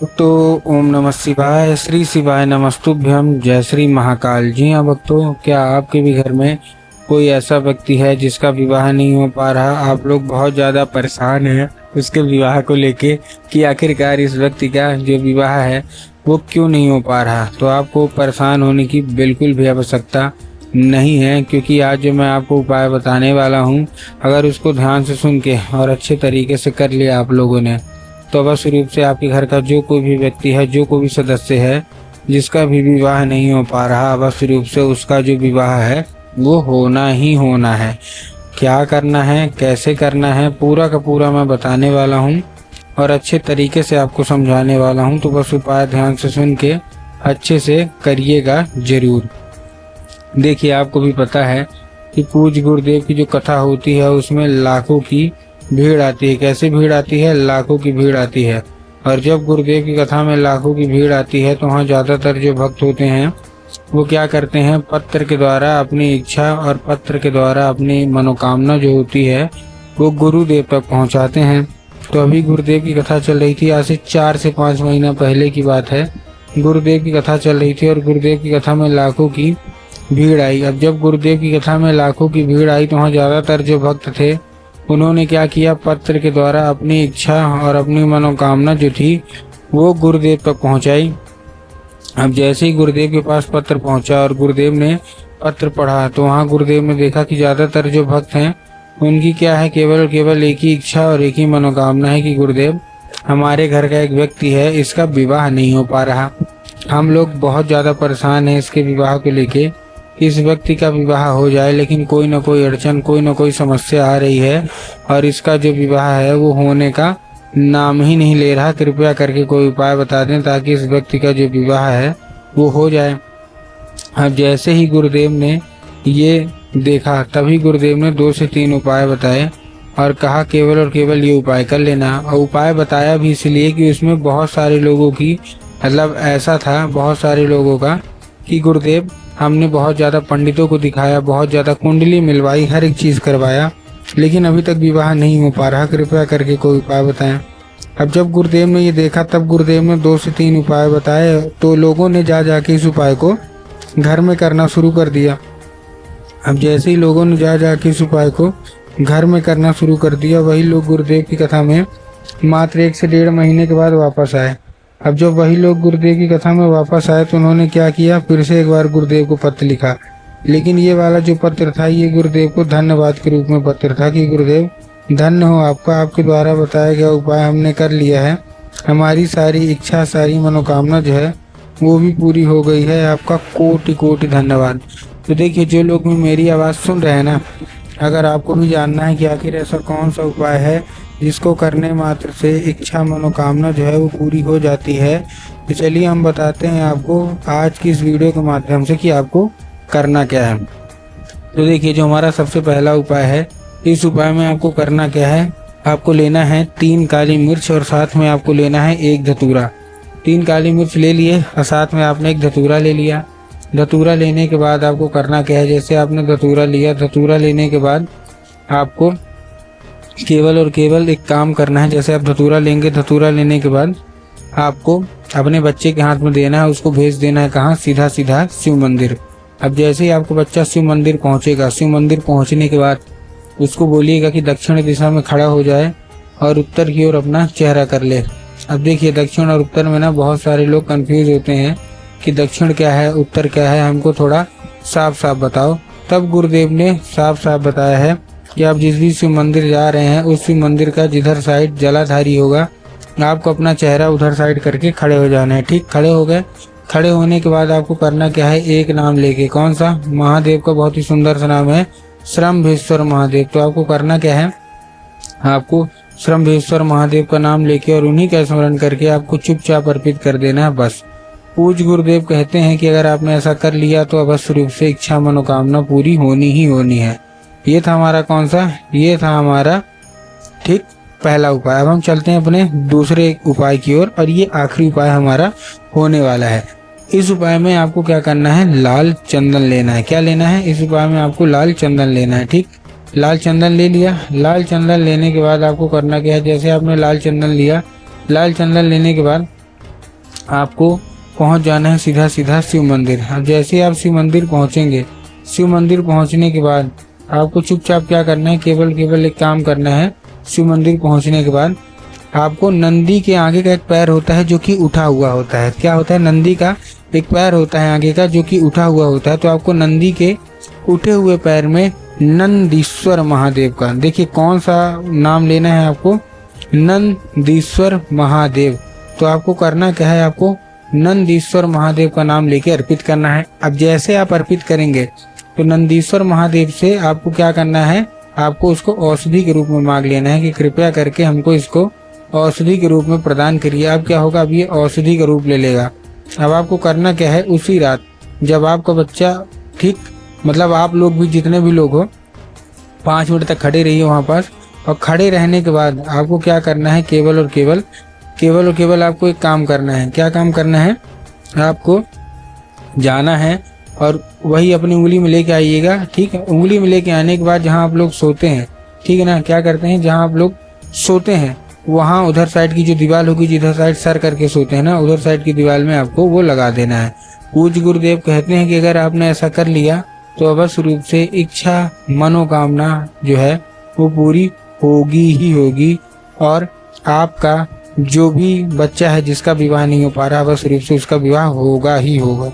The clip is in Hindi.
तो ओम नमः शिवाय, श्री शिवाय नमस्तुभ्यम, जय श्री महाकाल। जी हाँ भक्तों, क्या आपके भी घर में कोई ऐसा व्यक्ति है जिसका विवाह नहीं हो पा रहा? आप लोग बहुत ज़्यादा परेशान हैं उसके विवाह को लेके कि आखिरकार इस व्यक्ति का जो विवाह है वो क्यों नहीं हो पा रहा। तो आपको परेशान होने की बिल्कुल भी आवश्यकता नहीं है, क्योंकि आज जो मैं आपको उपाय बताने वाला हूँ, अगर उसको ध्यान से सुन के और अच्छे तरीके से कर लिया आप लोगों ने, तो अवश्य रूप से आपके घर का जो कोई भी व्यक्ति है, जो कोई भी सदस्य है जिसका भी विवाह नहीं हो पा रहा, अवश्य रूप से उसका जो विवाह है वो होना ही होना है। क्या करना है, कैसे करना है, पूरा का पूरा मैं बताने वाला हूँ और अच्छे तरीके से आपको समझाने वाला हूँ। तो बस उपाय ध्यान से सुन के अच्छे से करिएगा जरूर। देखिए, आपको भी पता है कि पूज्य गुरुदेव की जो कथा होती है उसमें लाखों की भीड़ आती है। कैसे भीड़ आती है? लाखों की भीड़ आती है। और जब गुरुदेव की कथा में लाखों की भीड़ आती है तो वहाँ ज़्यादातर जो भक्त होते हैं वो क्या करते हैं, पत्र के द्वारा अपनी इच्छा और पत्र के द्वारा अपनी मनोकामना जो होती है वो गुरुदेव तक पहुँचाते हैं। तो अभी गुरुदेव की कथा चल रही थी, आज से 4 से 5 महीना पहले की बात है। गुरुदेव की कथा चल रही थी और गुरुदेव की कथा में लाखों की भीड़ आई। अब जब गुरुदेव की कथा में लाखों की भीड़ आई तो वहाँ ज़्यादातर जो भक्त थे उन्होंने क्या किया, पत्र के द्वारा अपनी इच्छा और अपनी मनोकामना जो थी वो गुरुदेव तक पहुंचाई। अब जैसे ही गुरुदेव के पास पत्र पहुंचा और गुरुदेव ने पत्र पढ़ा तो वहाँ गुरुदेव ने देखा कि ज़्यादातर जो भक्त हैं उनकी क्या है, केवल और केवल एक ही इच्छा और एक ही मनोकामना है कि गुरुदेव, हमारे घर का एक व्यक्ति है, इसका विवाह नहीं हो पा रहा। हम लोग बहुत ज़्यादा परेशान हैं इसके विवाह को लेके, इस व्यक्ति का विवाह हो जाए, लेकिन कोई ना कोई अड़चन, कोई ना कोई समस्या आ रही है और इसका जो विवाह है वो होने का नाम ही नहीं ले रहा। कृपया करके कोई उपाय बता दें ताकि इस व्यक्ति का जो विवाह है वो हो जाए। अब जैसे ही गुरुदेव ने ये देखा तभी गुरुदेव ने 2 से 3 उपाय बताए और कहा केवल और केवल ये उपाय कर लेना। और उपाय बताया भी इसलिए कि उसमें बहुत सारे लोगों की, मतलब ऐसा था बहुत सारे लोगों का कि गुरुदेव, हमने बहुत ज़्यादा पंडितों को दिखाया, बहुत ज़्यादा कुंडली मिलवाई, हर एक चीज़ करवाया, लेकिन अभी तक विवाह नहीं हो पा रहा, कृपया करके कोई उपाय बताएं। अब जब गुरुदेव ने ये देखा तब गुरुदेव ने 2 से 3 उपाय बताए तो लोगों ने जा के इस उपाय को घर में करना शुरू कर दिया। अब जैसे ही लोगों ने जा के इस उपाय को घर में करना शुरू कर दिया, वही लोग गुरुदेव की कथा में मात्र 1 से 1.5 महीने के बाद वापस आए। अब जब वही लोग गुरुदेव की कथा में वापस आए तो उन्होंने क्या किया, फिर से एक बार गुरुदेव को पत्र लिखा। लेकिन ये वाला जो पत्र था ये गुरुदेव को धन्यवाद के रूप में पत्र था कि गुरुदेव, धन्य हो आपका, आपके द्वारा बताया गया उपाय हमने कर लिया है, हमारी सारी इच्छा, सारी मनोकामना जो है वो भी पूरी हो गई है, आपका कोटि कोटि धन्यवाद। तो देखिए, जो लोग भी मेरी आवाज़ सुन रहे हैं ना, अगर आपको भी जानना है कि आखिर ऐसा कौन सा उपाय है जिसको करने मात्र से इच्छा मनोकामना जो है वो पूरी हो जाती है, तो चलिए हम बताते हैं आपको आज की इस वीडियो के माध्यम से कि आपको करना क्या है। तो देखिए, जो हमारा सबसे पहला उपाय है, इस उपाय में आपको करना क्या है, आपको लेना है 3 काली मिर्च और साथ में आपको लेना है 1 धतूरा। 3 काली मिर्च ले लिए और साथ में आपने 1 धतूरा ले लिया। धतूरा लेने के बाद आपको करना क्या है, जैसे आपने धतूरा लिया, धतूरा लेने के बाद आपको केवल और केवल एक काम करना है। जैसे आप धतूरा लेंगे, धतूरा लेने के बाद आपको अपने बच्चे के हाथ में देना है, उसको भेज देना है कहाँ, सीधा सीधा शिव मंदिर। अब जैसे ही आपको बच्चा शिव मंदिर पहुँचेगा, शिव मंदिर पहुँचने के बाद उसको बोलिएगा कि दक्षिण दिशा में खड़ा हो जाए और उत्तर की ओर अपना चेहरा कर ले। अब देखिए, दक्षिण और उत्तर में ना बहुत सारे लोग कंफ्यूज होते हैं कि दक्षिण क्या है, उत्तर क्या है, हमको थोड़ा साफ साफ बताओ। तब गुरुदेव ने साफ साफ बताया है कि आप जिस भी शिव मंदिर जा रहे हैं उस शिव मंदिर का जिधर साइड जलाधारी होगा, आपको अपना चेहरा उधर साइड करके खड़े हो जाना है। ठीक, खड़े हो गए। खड़े होने के बाद आपको करना क्या है, एक नाम लेके, कौन सा, महादेव का बहुत ही सुंदर सा नाम है, श्रम्भेश्वर महादेव। तो आपको करना क्या है, आपको श्रम्भेश्वर महादेव का नाम लेके और उन्हीं का स्मरण करके आपको चुपचाप अर्पित कर देना है, बस। पूज्य गुरुदेव कहते हैं कि अगर आपने ऐसा कर लिया तो अवश्य रूप से इच्छा मनोकामना पूरी होनी ही होनी है। ये था हमारा कौन सा, ये था हमारा ठीक पहला उपाय। अब हम चलते हैं अपने दूसरे उपाय की ओर और ये आखिरी उपाय हमारा होने वाला है। इस उपाय में आपको क्या करना है, लाल चंदन लेना है। क्या लेना है, इस उपाय में आपको लाल चंदन लेना है। ठीक, लाल चंदन ले लिया। लाल चंदन लेने के बाद आपको करना क्या है, जैसे आपने लाल चंदन लिया, लाल चंदन लेने के बाद आपको पहुंच जाना है सीधा सीधा शिव मंदिर। अब जैसे आप शिव मंदिर पहुंचेंगे, शिव मंदिर पहुंचने के बाद आपको चुपचाप क्या करना है, केवल एक काम करना है। शिव मंदिर पहुंचने के बाद आपको नंदी के आगे का एक पैर होता है जो कि उठा हुआ होता है। क्या होता है, नंदी का एक पैर होता है आगे का जो कि उठा हुआ होता है। तो आपको नंदी के उठे हुए पैर में नंदीश्वर महादेव का, देखिए कौन सा नाम लेना है आपको, नंदीश्वर महादेव। तो आपको करना क्या है, आपको नंदीश्वर महादेव का नाम लेके अर्पित करना है। अब जैसे आप अर्पित करेंगे तो नंदीश्वर महादेव से आपको क्या करना है, आपको उसको औषधि के रूप में मांग लेना है कि कृपया करके हमको इसको औषधि के रूप में प्रदान करिए। अब क्या होगा, अब ये औषधि का रूप ले लेगा। अब आपको करना क्या है, उसी रात जब आपका बच्चा ठीक, मतलब आप लोग भी जितने भी लोग हो 5 मिनट तक खड़े रहिए वहाँ पास। और खड़े रहने के बाद आपको क्या करना है, केवल और केवल आपको एक काम करना है। क्या काम करना है, आपको जाना है और वही अपनी उंगली में लेके आइएगा। ठीक है, उंगली में लेके आने के बाद जहाँ आप लोग सोते हैं, ठीक है ना, क्या करते हैं, जहाँ आप लोग सोते हैं वहाँ उधर साइड की जो दीवार होगी, जिधर साइड सर करके सोते हैं ना, उधर साइड की दीवार में आपको वो लगा देना है। पूज्य गुरुदेव कहते हैं कि अगर आपने ऐसा कर लिया तो अवश्य रूप से इच्छा मनोकामना जो है वो पूरी होगी ही होगी, और आपका जो भी बच्चा है जिसका विवाह नहीं हो पा रहा, अवश्य रूप से उसका विवाह होगा ही होगा।